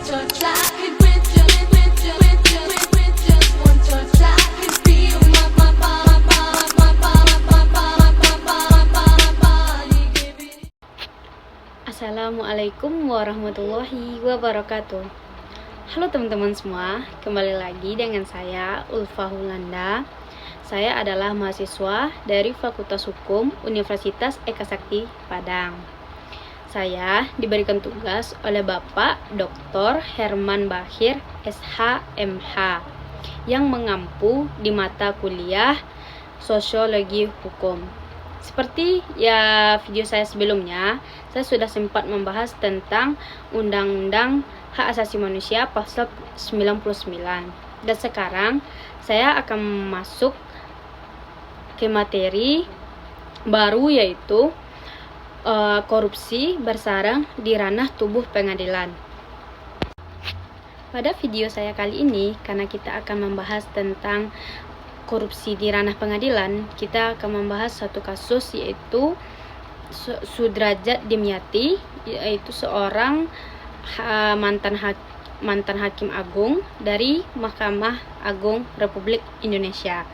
touch, I could with just one touch, I could feel my body give it. Assalamualaikum warahmatullahi wabarakatuh. Halo teman-teman semua, kembali lagi dengan saya Ulfa Hulanda. Saya adalah mahasiswa dari Fakultas Hukum Universitas Eka Sakti Padang. Saya diberikan tugas oleh Bapak Dr. Herman Bahir SH.MH yang mengampu di mata kuliah Sosiologi Hukum. Seperti video saya sebelumnya, saya sudah sempat membahas tentang Undang-Undang Hak Asasi Manusia Pasal 99. Dan sekarang saya akan masuk ke materi baru, yaitu korupsi bersarang di ranah tubuh pengadilan. Pada video saya kali ini, karena kita akan membahas tentang korupsi di ranah pengadilan, kita akan membahas satu kasus, yaitu Sudrajat Dimyati, yaitu seorang mantan hakim agung dari Mahkamah Agung Republik Indonesia.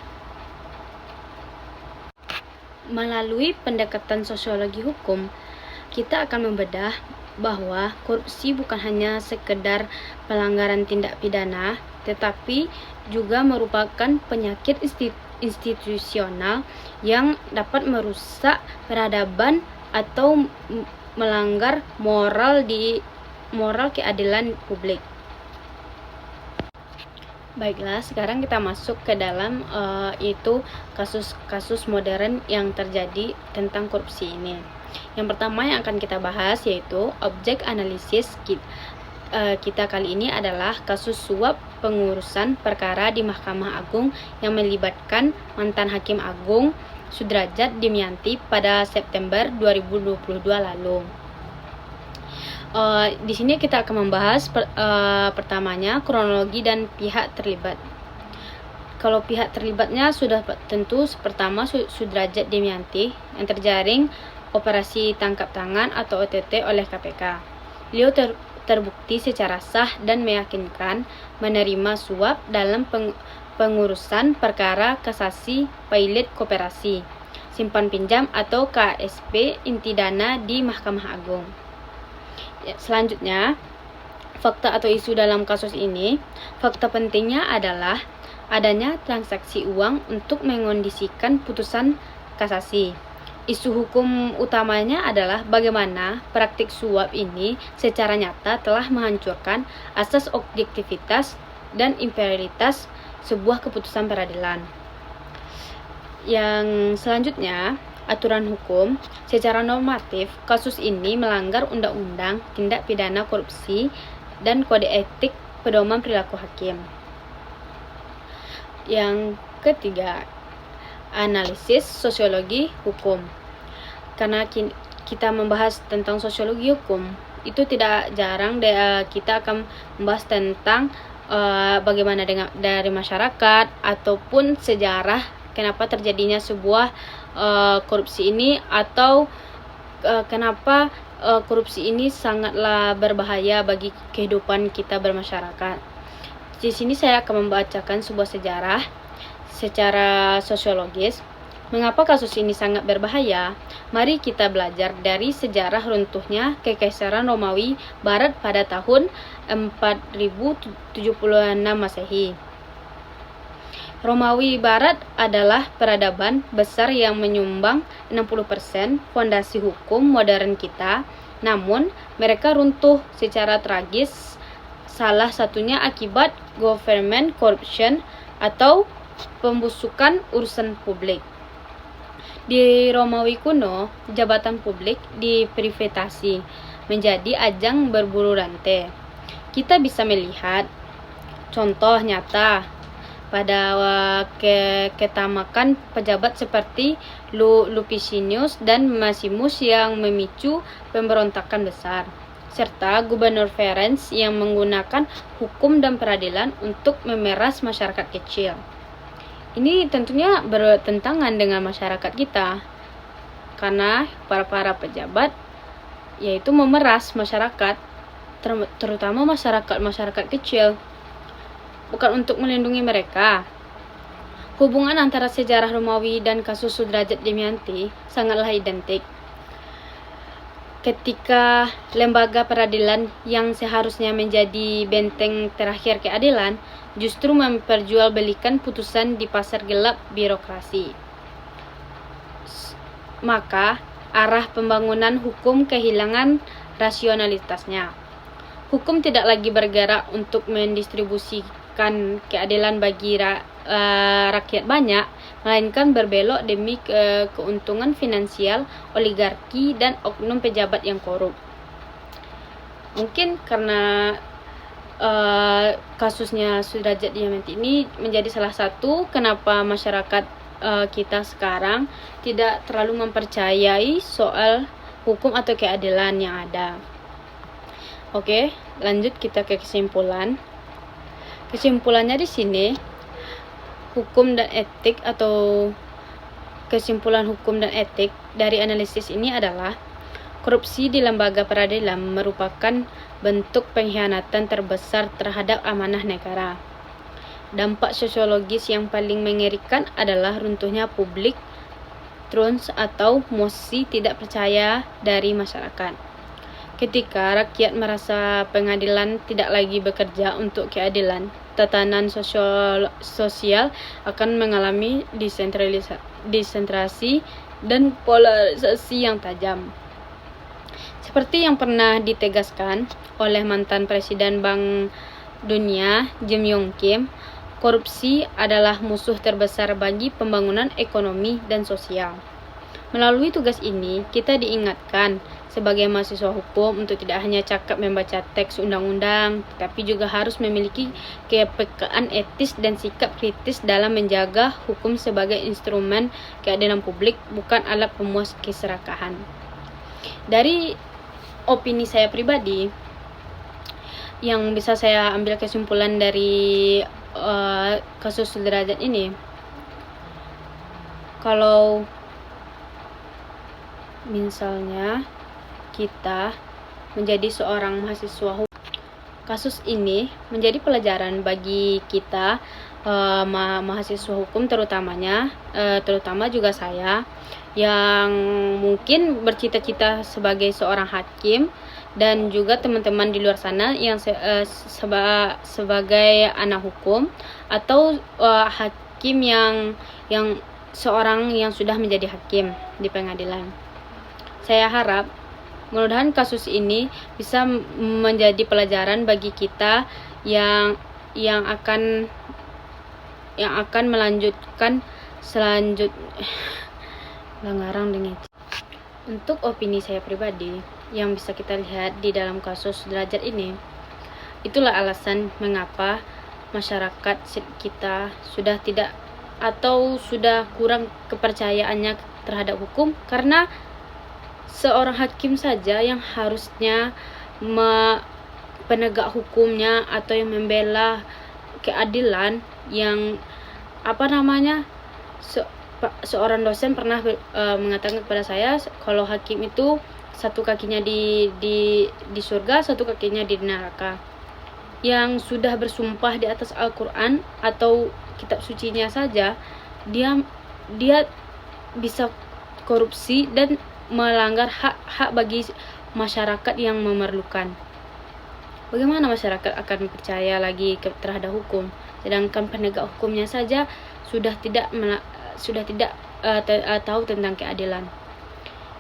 Melalui pendekatan sosiologi hukum, kita akan membedah bahwa korupsi bukan hanya sekedar pelanggaran tindak pidana, tetapi juga merupakan penyakit institusional yang dapat merusak peradaban atau melanggar moral keadilan publik. Baiklah, sekarang kita masuk ke dalam itu kasus-kasus modern yang terjadi tentang korupsi ini. Yang pertama yang akan kita bahas yaitu objek analisis kita kali ini adalah kasus suap pengurusan perkara di Mahkamah Agung yang melibatkan mantan Hakim Agung Sudrajat Dimyati pada September 2022 lalu. Di sini kita akan membahas pertamanya kronologi dan pihak terlibat. Kalau pihak terlibatnya sudah tentu pertama Sudrajat Dimyati yang terjaring operasi tangkap tangan atau OTT oleh KPK. Beliau terbukti secara sah dan meyakinkan menerima suap dalam pengurusan perkara kasasi pilot koperasi simpan pinjam atau KSP inti dana di Mahkamah Agung. Selanjutnya, fakta atau isu dalam kasus ini. Fakta pentingnya adalah adanya transaksi uang untuk mengondisikan putusan kasasi. Isu hukum utamanya adalah bagaimana praktik suap ini secara nyata telah menghancurkan asas objektivitas dan imperialitas sebuah keputusan peradilan. Yang selanjutnya, aturan hukum. Secara normatif, kasus ini melanggar Undang-Undang Tindak Pidana Korupsi dan Kode Etik Pedoman Perilaku Hakim. Yang ketiga, analisis sosiologi hukum. Karena kita membahas tentang sosiologi hukum, itu tidak jarang kita akan membahas tentang bagaimana dari masyarakat ataupun sejarah kenapa terjadinya sebuah korupsi ini, atau kenapa korupsi ini sangatlah berbahaya bagi kehidupan kita bermasyarakat. Di sini saya akan membacakan sebuah sejarah secara sosiologis. Mengapa kasus ini sangat berbahaya? Mari kita belajar dari sejarah runtuhnya Kekaisaran Romawi Barat pada tahun 4076 Masehi. Romawi Barat adalah peradaban besar yang menyumbang 60% fondasi hukum modern kita. Namun, mereka runtuh secara tragis, salah satunya akibat government corruption atau pembusukan urusan publik. Di Romawi kuno, jabatan publik diprivatisasi menjadi ajang berburu rantai. Kita bisa melihat contoh nyata pada ketamakan pejabat seperti Lupicinius dan Maximus yang memicu pemberontakan besar, serta Gubernur Ferenc yang menggunakan hukum dan peradilan untuk memeras masyarakat kecil. Ini tentunya bertentangan dengan masyarakat kita, karena para pejabat yaitu memeras masyarakat terutama masyarakat kecil, bukan untuk melindungi mereka. Hubungan antara sejarah Romawi dan kasus Sudrajat Demianti sangatlah identik. Ketika lembaga peradilan yang seharusnya menjadi benteng terakhir keadilan justru memperjualbelikan putusan di pasar gelap birokrasi, maka arah pembangunan hukum kehilangan rasionalitasnya. Hukum tidak lagi bergerak untuk mendistribusikan keadilan bagi rakyat banyak, melainkan berbelok demi keuntungan finansial, oligarki, dan oknum pejabat yang korup. Mungkin karena kasusnya Sudrajat Demianti ini menjadi salah satu kenapa masyarakat kita sekarang tidak terlalu mempercayai soal hukum atau keadilan yang ada. Oke, lanjut kita ke kesimpulan. Kesimpulannya di sini, hukum dan etik atau kesimpulan hukum dan etik dari analisis ini adalah korupsi di lembaga peradilan merupakan bentuk pengkhianatan terbesar terhadap amanah negara. Dampak sosiologis yang paling mengerikan adalah runtuhnya public trust atau mosi tidak percaya dari masyarakat. Ketika rakyat merasa pengadilan tidak lagi bekerja untuk keadilan, tatanan sosial akan mengalami desentralisasi dan polarisasi yang tajam. Seperti yang pernah ditegaskan oleh mantan Presiden Bank Dunia Jim Yong Kim, korupsi adalah musuh terbesar bagi pembangunan ekonomi dan sosial. Melalui tugas ini, kita diingatkan sebagai mahasiswa hukum untuk tidak hanya cakap membaca teks undang-undang, tetapi juga harus memiliki kepekaan etis dan sikap kritis dalam menjaga hukum sebagai instrumen keadilan publik, bukan alat pemuas keserakahan. Dari opini saya pribadi, yang bisa saya ambil kesimpulan dari kasus Sudrajat ini, kalau misalnya kita menjadi seorang mahasiswa hukum, kasus ini menjadi pelajaran bagi kita mahasiswa hukum terutama juga saya yang mungkin bercita-cita sebagai seorang hakim, dan juga teman-teman di luar sana yang sebagai anak hukum atau hakim yang seorang yang sudah menjadi hakim di pengadilan. Saya harap mudah-mudahan kasus ini bisa menjadi pelajaran bagi kita yang akan melanjutkan ngarang dengan. Untuk opini saya pribadi yang bisa kita lihat di dalam kasus Sudrajat ini, itulah alasan mengapa masyarakat kita sudah tidak atau sudah kurang kepercayaannya terhadap hukum, karena seorang hakim saja yang harusnya penegak hukumnya atau yang membela keadilan, yang seorang dosen pernah mengatakan kepada saya kalau hakim itu satu kakinya di surga, satu kakinya di neraka. Yang sudah bersumpah di atas Al-Quran atau kitab sucinya saja, dia bisa korupsi dan melanggar hak bagi masyarakat yang memerlukan. Bagaimana masyarakat akan percaya lagi terhadap hukum, sedangkan penegak hukumnya saja sudah tidak tahu tentang keadilan.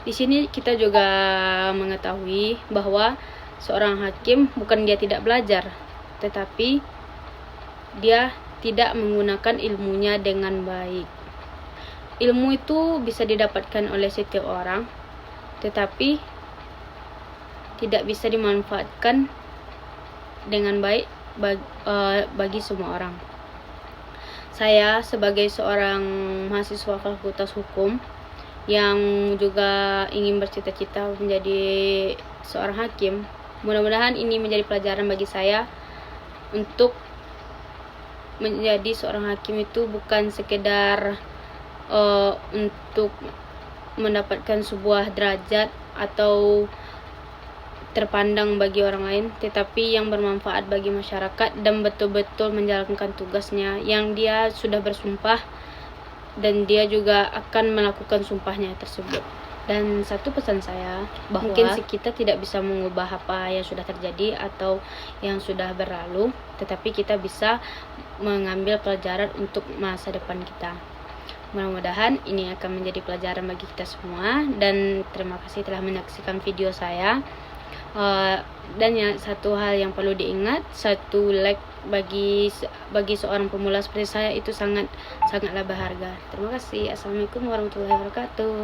Di sini kita juga mengetahui bahwa seorang hakim bukan dia tidak belajar, tetapi dia tidak menggunakan ilmunya dengan baik. Ilmu itu bisa didapatkan oleh setiap orang, tetapi tidak bisa dimanfaatkan dengan baik bagi semua orang. Saya sebagai seorang mahasiswa Fakultas Hukum yang juga ingin bercita-cita menjadi seorang hakim, mudah-mudahan ini menjadi pelajaran bagi saya untuk menjadi seorang hakim itu bukan sekedar untuk mendapatkan sebuah derajat atau terpandang bagi orang lain, tetapi yang bermanfaat bagi masyarakat dan betul-betul menjalankan tugasnya yang dia sudah bersumpah, dan dia juga akan melakukan sumpahnya tersebut. Dan satu pesan saya, bahwa mungkin kita tidak bisa mengubah apa yang sudah terjadi atau yang sudah berlalu, tetapi kita bisa mengambil pelajaran untuk masa depan kita. Mudah-mudahan ini akan menjadi pelajaran bagi kita semua, dan terima kasih telah menyaksikan video saya. Dan satu hal yang perlu diingat, satu like bagi seorang pemula seperti saya itu sangatlah berharga. Terima kasih. Assalamualaikum warahmatullahi wabarakatuh.